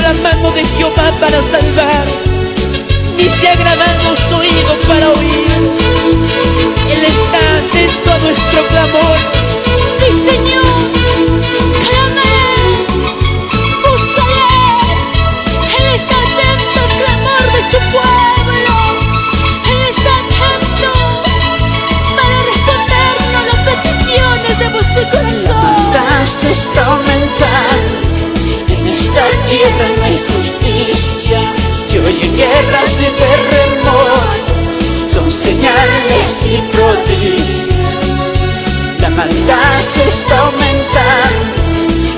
la mano de Jehová para salvar, ni se ha agravado su oído para oír. Él está atento a nuestro clamor. Sí, Señor, clame, búscale. Él está atento al clamor de su pueblo. Él está atento para respondernos las peticiones de vuestro corazón. La maldad se está aumentando, en esta tierra no hay justicia. Se oyen guerras y terremotos, son señales y prodigios. La maldad se está aumentando,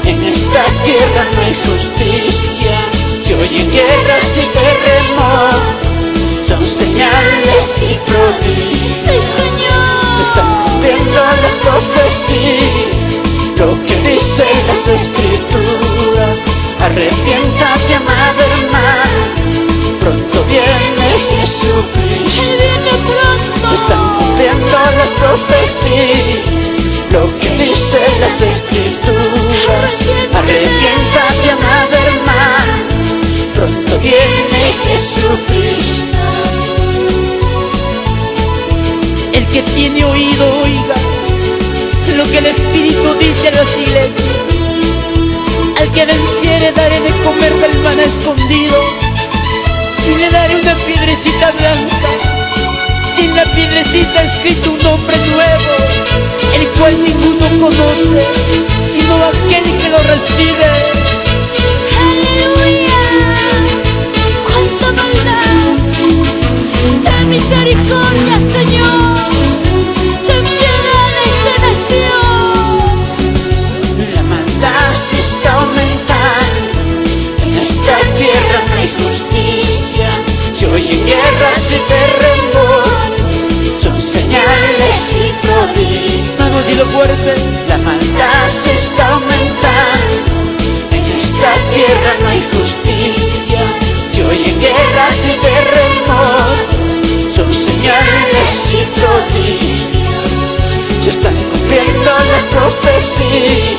en esta tierra no hay justicia. Se oyen guerras y terremotos, son señales y prodigios. Sí, Señor. Se están cumpliendo las profecías, lo que dicen las escrituras. Arrepiéntate, amado hermano, pronto viene Jesucristo. Él viene pronto. Se están cumpliendo las profecías, lo que dicen las escrituras. Arrepiéntate, amado hermano, pronto viene Jesucristo. El que tiene oído, oiga lo que el Espíritu dice a las iglesias. Al que venciere daré de comer del maná escondido, y le daré una piedrecita blanca, y en la piedrecita escrito un nombre nuevo, el cual ninguno conoce, sino aquel que lo recibe. Aleluya. Cuánta maldad. Ten misericordia, Señor. Ten piedad de esta nación. La maldad se está aumentando, en esta tierra no hay justicia. Se oyen guerras y terremotos, son señales y prodigios. Vamos, dilo fuerte. La maldad se está aumentando, en esta tierra no hay justicia. Se oyen guerras y terremotos, son señales y prodigios. Se están cumpliendo las profecías,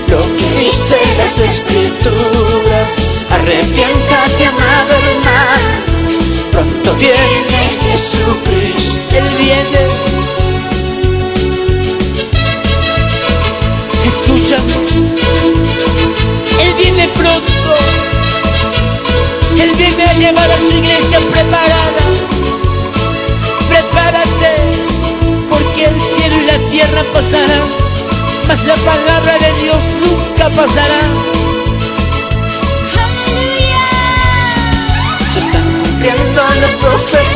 lo que dicen las escrituras. Arrepiéntate, amado hermano, pronto viene Jesucristo. Él viene. Escúchame, Él viene pronto. Él viene a llevar a su iglesia preparada. Prepárate, porque el cielo y la tierra pasarán, mas la palabra de Dios nunca pasará. Aleluya. Se están cumpliendo las profecías,